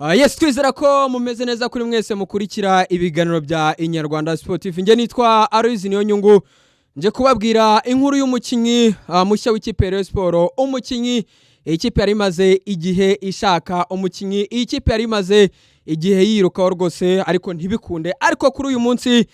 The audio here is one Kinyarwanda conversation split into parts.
Yes, twizera ko mumeze neza kuri mwese mukurikira ibiganiro bya Inyarwanda Sportif. Nge nitwa Aloyizi Niyonyungu. Nje kubabwira inkuru y'umukinyi mushya w'ikipe Rayon Sport. Umukinyi ikipe yari imaze igihe ishaka, umukinyi ikipe yari imaze igihe yirukaho rwose ariko ntibikunde, ariko kuri uyu munsi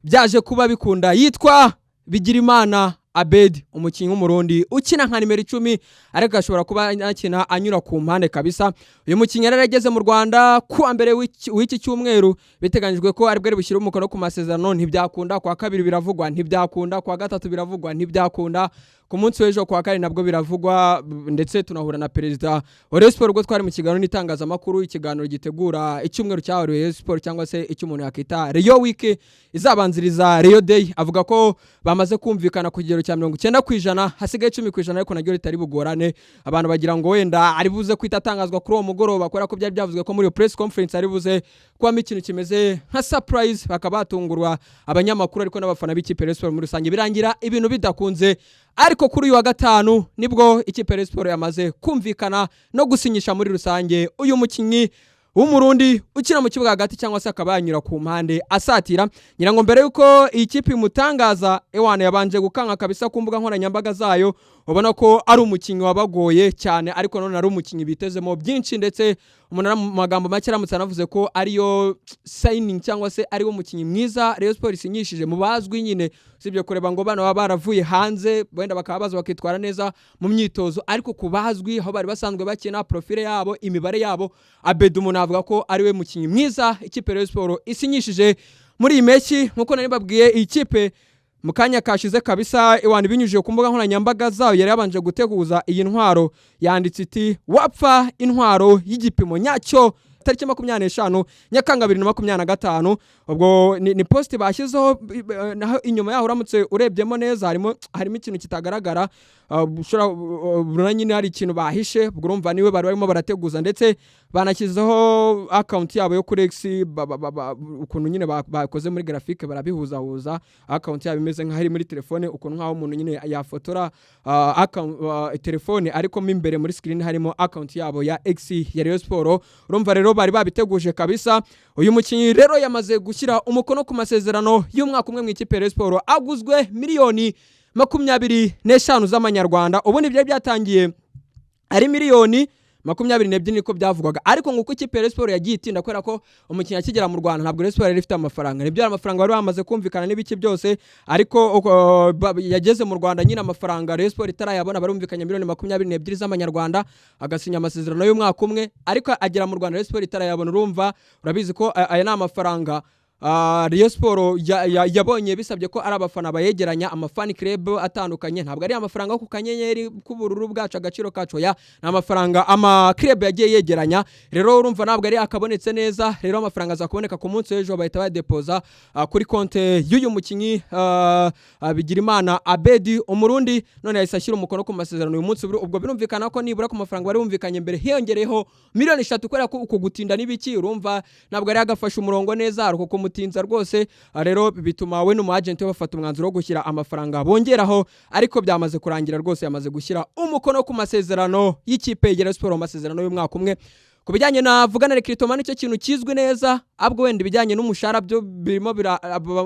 byaje kuba bikunda. Yitwa Bigirimana Abedi, umukinyi w'umurundi ukina nka nimero 10 ariko ashobora kuba akina anyura ku mpande kabisa. Uyu mukinyi yarageze mu Rwanda ku mbere w'iki cyumweru, biteganyijwe ko ari bwo bushyira umukono ku masezerano. Ntibyakunda, kwa kabiri biravugwa ntibyakunda, kwa gatatu biravugwa ntibyakunda, ku munsi w'ejo kwa kane nabwo biravugwa, ndetse tunahura na perezida wa Rayon Sport ubwo twari mu kiganiro n'itangazamakuru, ikiganiro gitegura icyumweru cya Rayon Sport cyangwa se icyumuntu yakita Rayon Week izabanziriza Rayon Day. Avuga ko bamaze kumvikana ku kigero cya 90%, hasigaye 10% ariko naryo ritari bugorane. Abantu bagira ngo wenda ari buze kwita atangazwa kuri uwo mugoroba, kubera ko byari byavuzwe ko muri press conference ari buze kuba ikintu kimeze nka surprise, bakabatungurwa abanyamakuru ariko n'abafana b'ikipe Rayon Sport muri rusange, birangira ibintu bidakunze. Ariko kuri uyu wa gatanu nibwo ikipe Rayon Sport yamaze kumvikana no gusinyisha muri rusange uyu mukinyi w'umurundi ukina mu kibuga hagati cyangwa se akaba yanyura ku mpande asatira. Nyirango mbere yuko iyi kipe imutangaza, ewana yabanje gukanka kabisa ku mbuga nkoranyambaga zayo, ubona ko ari umukinyi wabagoye cyane, ariko none ari umukinyi bitezemo byinshi, ndetse umuntu mu magambo make aramutse anavuze ko ariyo signing cyangwa se ariwo mukinyi mwiza Rayon Sport isinyishije mu bazwi nyine, sibyo kureba ngo bana baba baravuye hanze wenda bakaba baza bakitwara neza mu myitozo, ariko kubazwi aho bari basanzwe bakina, profile yabo, imibare yabo, Abedi umuntu avuga ko ariwe mukinyi mwiza ikipe Rayon Sport isinyishije muri iyi mechi. Nkuko nari babwiye iyi kipe mu kanya kashize kabisa, iwandi binyujije ku mbuga nkoranyambaga zayo, yari yabanje guteguza iyi ntwaro, yanditse iti wapfa intwaro y'igipimo nyacyo, tariki 25 Nyakanga 2025. Ubwo ni post bashyizeho, naho inyuma yaho uramutse urebyemo neza harimo ikintu kitagaragara, ushobora nyine hari ikintu bahishe, ubwo urumva niwe bari barimo barateguza, ndetse banashyizeho account yabo yo kuri X, ukuntu nyine bakoze muri graphique barabihuzahuza, account yabo imeze nka hari muri telefone, ukuntu nkaho umuntu nyine yafotora telefone ariko mo imbere muri screen harimo account yabo ya X ya Rayon Sport. Urumva rero bari babiteguje kabisa. Uyu mukinyi rero yamaze gushyira umukono ku masezerano y'umwaka umwe mu ikipe Rayon Sport, aguzwe miliyoni 25 z'amanyarwanda. Ubundi byari byatangiye ari miliyoni 22 niko byavugwaga, ariko nguko ikipe Rayon Sport yagiye itinda kubera ko umukinnyi akigera mu Rwanda ntabwo Rayon Sport yari ifite amafaranga. Nibyo amafaranga bari bamaze kumvikana n'ibiki byose, ariko yageze mu Rwanda nyine amafaranga Rayon Sport itarayabona, barumvikanye miliyoni 22 z'amanyarwanda, agasinya amasezerano y'umwaka umwe, ariko agera mu Rwanda Rayon Sport itarayabona. Urumva urabizi ko aya ni amafaranga Rayon Sport yabonye bisabye ko ari abafana bayegeranya, amafani club atandukanye, ntabwo ari amafaranga ku kanyenyeri k'ubururu bwacu agaciro kacu, ya ni amafaranga ama club yagiye yegeranya. Rero urumva ntabwo ari akabonetse neza, rero amafaranga azakuboneka ku munsi w'ejo, bahita badepoza kuri konte y'uyu mukinyi Bigirimana Abedi umurundi, none yahise ashyira umukono ku masezerano uyu munsi. Ubwo birumvikana ko nibura ku mafaranga bari bumvikanye mbere hiyongereho miliyoni 3, kubera ko uko gutinda n'ibiki, urumva ntabwo ari agafasha umurongo neza, ariko mutinza rwose. Rero bituma we n'umu agent bafata umwanzuro wo gushyira amafaranga bongeraho, ariko byamaze kurangira rwose, yamaze gushyira umukono ku masezerano y'ikipe ya Rayon Sport, amasezerano y'umwaka umwe. Ku bijyanye na vugana recruitment nicyo kintu kizwi neza, abwo wenda bijyanye n'umushara byo birimo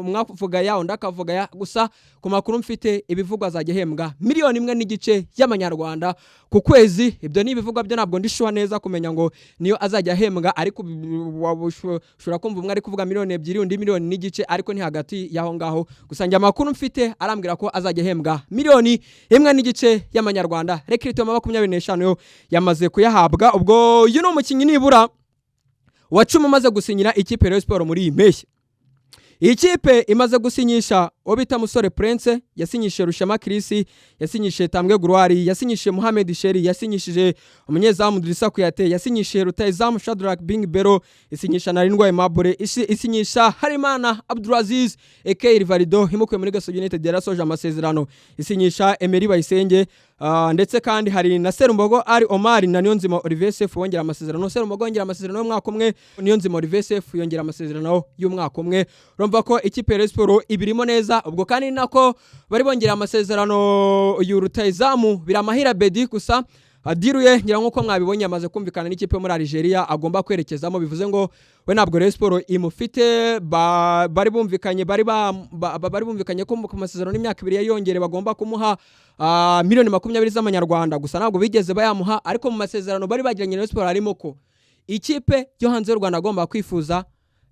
mwavuga ya onda akavuga ya, gusa ku makuru mfite ibivugwa azajya hembwa miliyoni 1.5 y'amanyarwanda ku kwezi. Ibyo ni ibivugwa byo, ntabwo ndishuwa neza kumenya ngo niyo azajya hembwa, ariko ushobora kumva umwe ari kuvuga miliyoni 2 undi miliyoni 1.5, ariko ni hagati yaho ngaho. Gusa njye amakuru mfite arambwira ko azajya hembwa miliyoni 1.5 y'amanyarwanda. Recruitment 25 yo yamaze kuyahabwa. Ubwo you know umukinyi nibura wa 10 umaze gusinyira ikipe Rayon Sport muri iyi mpeshyi. Iyi kipe imaze gusinyisha Obita Musore Prince, yasinyishije Rushema Chris, yasinyishije Tambwe Gloire, yasinyishije Mohamed Sheri, yasinyishije umunyezamu Drissa Kuyate, yasinyishije Rutahizamu Shadrack Bing Bero, isinyisha Narindwa Aimable, isinyisha Harimana Abdulaziz aka Rivalido himukuye muri Gasogi United yarasoje amasezerano, isinyisha Emery Bayisenge, ndetse kandi hari na Serumbogo ari Omar na Niyonzima Olivier Sefu wongera amasezerano. Serumbogo yongera amasezerano y'umwaka umwe, Niyonzima Olivier Sefu yongera amasezerano y'umwaka umwe. Urumva ko ikipe Rayon Sport ibirimo neza. Ubwo kandi nako bari bongera amasezerano y'Rutahizamu Biramahira Bedi, gusa Adiruye ngira nkuko mwabibonye amaze kumvikana n'ikipe muri Algeria agomba kwerekezamo, bivuze ngo we ntabwo Rayon Sport imufite. Bari bumvikanye ko ku masezerano y'imyaka 2 yongere bagomba kumuha miliyoni 20 z'amanyarwanda, gusa ntabwo bigeze bayamuha. Ariko mu masezerano bari bagiranye Rayon Sport harimo ko ikipe yo hanze y'u Rwanda agomba kwifuza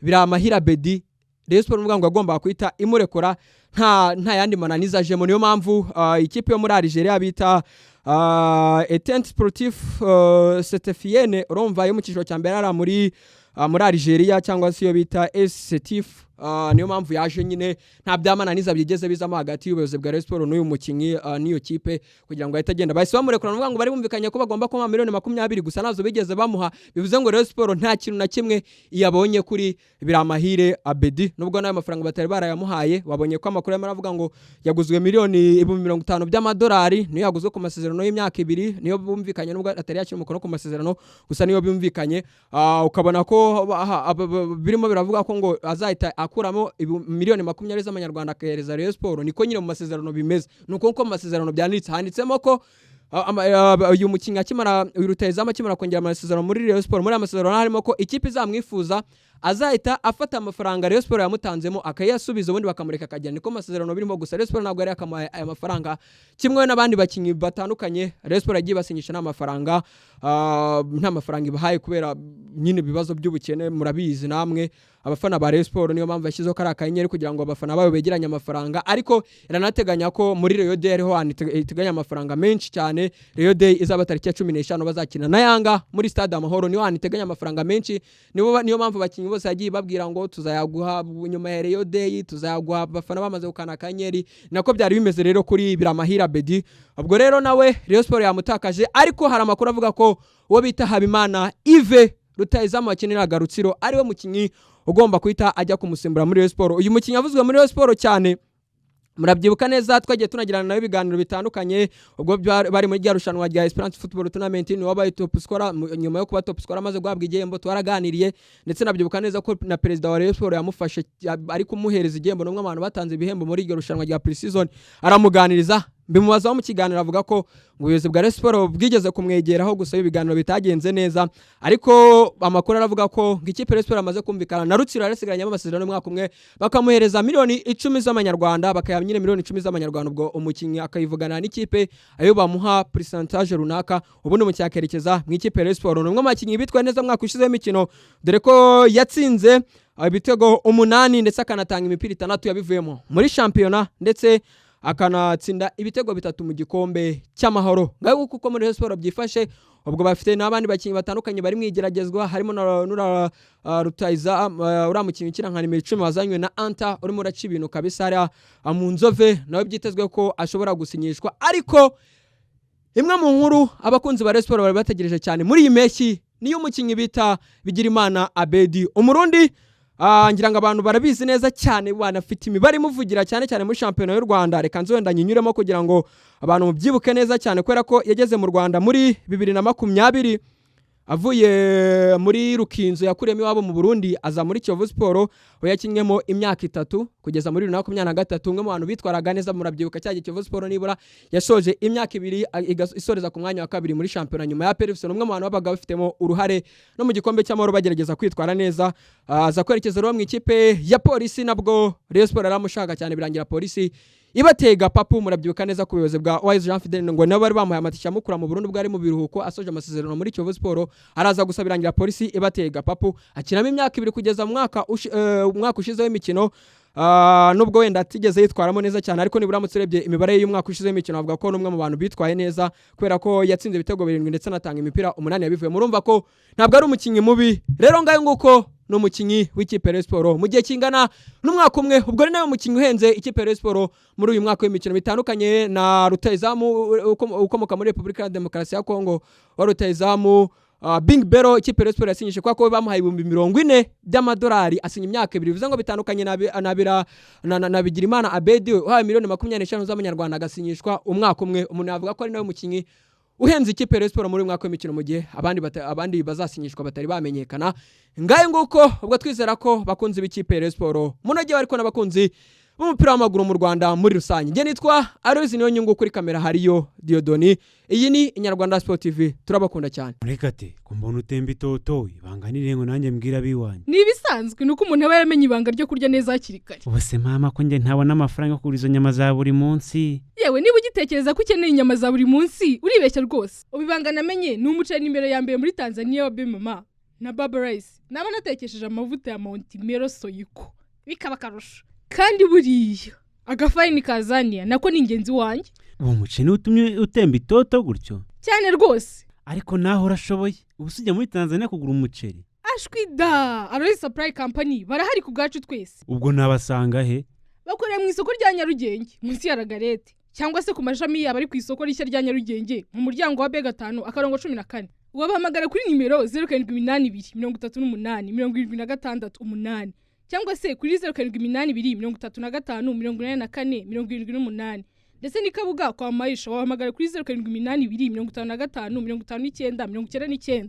Biramahire Bedi, Rayon Sport ngo agomba kwita imurekora nta yandi mananiza ajemo. Niyo mpamvu ikipe yo muri Algeria bita Etent Sportif Certifié urumva yo mu cyiciro cya mbere ara muri Algeria cyangwa se yo bita SCTF. Niyo mpamvu yaje nyine nta byamananiza byigeze bizamo hagati y'ubuyobozi bwa Rayon Sport n'uyu mukinyi n'iyo kipe kugira ngo ahite agenda. Bahise bamurekura n'uvuga ngo bari bumvikanye ko bagomba kumuha miliyoni 20 gusa nazo bigeze bamuha. Bivuze ngo Rayon Sport nta kintu na kimwe yabonye kuri Biramahire Abedi, nubwo nayo mafaranga batari barayamuhaye. Wabonye ko amakuru y'amaravuga ngo yaguzwe miliyoni 50 by'amadolari, niyo yaguzwe ku masezerano y'imyaka 2, niyo bumvikanye nubwo atari yakira umukono ku masezerano gusa niyo bumvikanye. Ukabona ko birimo biravuga ko ngo azahita akuramo miliyoni 20 z'amanyarwanda akahereza Rayon Sport. Niko nyine mu masezerano bimeze, nuko mu masezerano byanditse handitsemo ko uyu mukinnyi akimara Rutahizamu akimara kongera amasezerano muri Rayon Sport, muri amasezerano harimo ko ikipe izamwifuza azahita afata amafaranga Rayon Sport yamutanzemo akayasubiza ubundi bakamureka akagenda. Niko amasezerano birimo, gusa Rayon Sport ntabwo yari akamaye aya mafaranga kimwe n'abandi bakinnyi batandukanye. Rayon Sport yagiye basinyisha n'amafaranga nta mafaranga ibahaye kubera nyine ibibazo by'ubukene. Murabizi namwe abafana ba Rayon Sport, niyo mpamvu yashyizeho kari akanyenyeri kugira ngo abafana bayo begeranye amafaranga. Ariko iranateganya ko muri Rayon Day ariho iteganya amafaranga menshi cyane. Rayon Day izaba tariki ya 15 bazakina na Yanga muri Stade Amahoro, niho iteganya amafaranga menshi. Niyo mpamvu bakinnyi bose yagiye babwira ngo tuzayaguha nyuma ya Rayon Day, tuzayaguha abafana bamaze gukana akanyenyeri. Nako byari bimeze rero kuri Biramahire Abedi. Ubwo rero nawe Rayon Sport yamutakaje, ariko hari amakuru avuga ko uwo bita Habimana Yves Rutahizamu wakiniraga Rutsiro ariwe mukinnyi ugomba kwita ajya kumusimbura muri Rayon Sport. Uyu mukinnyi avuzwe muri Rayon Sport cyane, murabyibuka neza twagiye tunagirana nawe ibiganiro bitandukanye ubwo bari muri ryarushanwa rya Esperance Football Tournament. Ni wabaye top scorer, nyuma yo kuba top scorer amaze guhabwa igihembo twaraganiriye, ndetse nabyibuka neza ko na perezida wa Rayon Sport yamufashe ari kumuhereza igihembo. N'umwe abantu batanze ibihembo muri iryo rushanwa rya pre-season aramuganiriza. Bimubazaho mu kiganiro avuga ko ubuyobozi bwa Rayon Sport bwigeze kumwegeraho gusa ibiganiro bitagenze neza, ariko amakuru aravuga ko ikipe Rayon Sport amaze kumvikana na Rutsiro yarasigaranye amasezerano y'umwaka umwe bakamuhereza miliyoni 10 z'amanyarwanda, bakaya nyine miliyoni 10 z'amanyarwanda. Ubwo umukinnyi akayivugana n'ikipe ayo bamuha percentage runaka, ubundi mu cyakerekeza mu ikipe Rayon Sport. N'umwe makinnyi bitwaye neza mwaka ushize imikino, dore ko yatsinze ibitego 8 ndetse akanatanga imipira 6 yabivuyemo muri shampiyona, ndetse akanatsinda ibitego 3 mu gikombe cy'amahoro. Ngaho kuko muri Rayon Sport byifashe, ubwo bafite n'abandi bakinnyi batandukanye bari mwigeragezwa, harimo na Rutahizamu uramukinnyi ukina nka nimero 10 wazanywe na Anta urimo uraca ibintu kabisa hariya mu Nzove, nawe byitezwe ko ashobora gusinyishwa. Ariko imwe mu nkuru abakunzi ba Rayon Sport bari bategereje cyane muri iyi mpeshyi niyo umukinnyi bita Bigirimana Abedi, Umurundi. Ngira ngo abantu barabizi neza cyane, banafite imibare imuvugira cyane cyane muri shampiyona y'u Rwanda. Reka nzwenda nyinyuremo kugira ngo abantu mubyibuke neza cyane, kubera ko yageze mu Rwanda muri 2020 avuye muri Rukinzo yakuriyemo iwabo mu Burundi aza muri Kiyovu Sport, aho yakinnyemo imyaka 3 kugeza muri 2023. Umwe mu bantu bitwaraga neza, murabyibuka cyagiye Kiyovu Sport nibura yashoje imyaka 2 isoreza ku mwanya wa 2 muri shampiyona nyuma ya Perifson. Umwe mu bantu babaga bafitemo uruhare no mu gikombe cy'amahoro bagerageza kwitwara neza. Aza kwerekeza rero mu ikipe ya Polisi, nabwo Rayon Sport aramushaka cyane birangira Polisi ibatega papu. Murabyibuka neza ku buyobozi bwa Wise Jean Fidel ngo nabo bari bamuhaye amatisha mukura mu Burundi bwari mu biruhuko, asoje amasezerano muri Kiyovu Sport, araza gusabirangira Polisi ibatega papu. Akinamo imyaka 2 kugeza umwaka ushizeho imikino. Nubwo wenda atigeze yitwaramo neza cyane, ariko nibura mutserebye imibare y'umwaka ushizeho imikino avuga ko numwe mu bantu bitwaye neza, kubera ko yatsinze ibitego 7 ndetse anatanga imipira 8 yabivuye. Murumva ko ntabwo ari umukinnyi mubi. Rero ngayo nguko no mukinnyi w'ikipe Rayon Sport mu gihe kingana n'umwaka umwe. Ubwo ari nawe mukinnyi uhenze ikipe Rayon Sport muri uyu mwaka w'imikino bitandukanye na Rutahizamu ukomoka muri Repubulika ya Demokarasi ya Kongo wa Rutahizamu Bing Bero. Ikipe Rayon Sport yasinyishe kwa ko bamuhaye 40 by'amadolari asinya imyaka 2, bivuze ngo bitandukanye na Bigirimana Abedi uhaye miliyoni 25 z'amanyarwanda agasinyishwa umwaka umwe. Umuntu yavuga ko ari nawe mukinnyi uhenze ikipe Rayon Sport muri mwaka w'imikino mu gihe abandi bazasinyishwa batari bamenyekana. Ngaye nguko ubwo twizera ko bakunzi b'ikipe Rayon Sport munogewe, ariko n'abakunzi b'umupira w'amaguru mu Rwanda muri rusange. Nge nitwa Aloys Niyonyungu, kuri kamera hariyo Diodoni. Iyi ni Inyarwanda Sport TV, turabakunda cyane. Murekate kumbona utemba itoto ibanganire ngo nanjye mbwira biwanye. Ni bisanzwe nuko umuntu aba yamenye ibanga ryo kurya neza hakiri kare. Ubuse mama ko nge ntabona amafaranga yo kugura izo nyama za buri munsi. Yewe niba ugitekereza ko ukeneye inyama za buri munsi uribeshya rwose. Ubibanga namenye ni umuceri imbere ya mbere muri Tanzania wa Bemama na Baba Rice. Naba natekesheje amavuta ya Mount Mero Soyiko. Bikaba karusho. Kandi buriya agafarini kazania nako ni ingenzi wanjye. Uwo muceri utumye utemba itoto gutyo Cyane rwose. ariko naho urashoboye ubusujya muri Tanzania kugura umuceri. Ashwida Aloys Supply Company barahari ku gacu twese. Ubwo nabasanga he? Bakorera mu isoko rya Nyarugenge munsi ya Ragarete cyangwa se ku mashami yaba ari ku isoko rishya rya Nyarugenge mu muryango wa B5 akarongo 14. Wabahamagara kuri nimero 07823876 cyangwa se kuri 0782358478 ndetse nikabuga kwa Maisha wahamagara kuri 0782555999.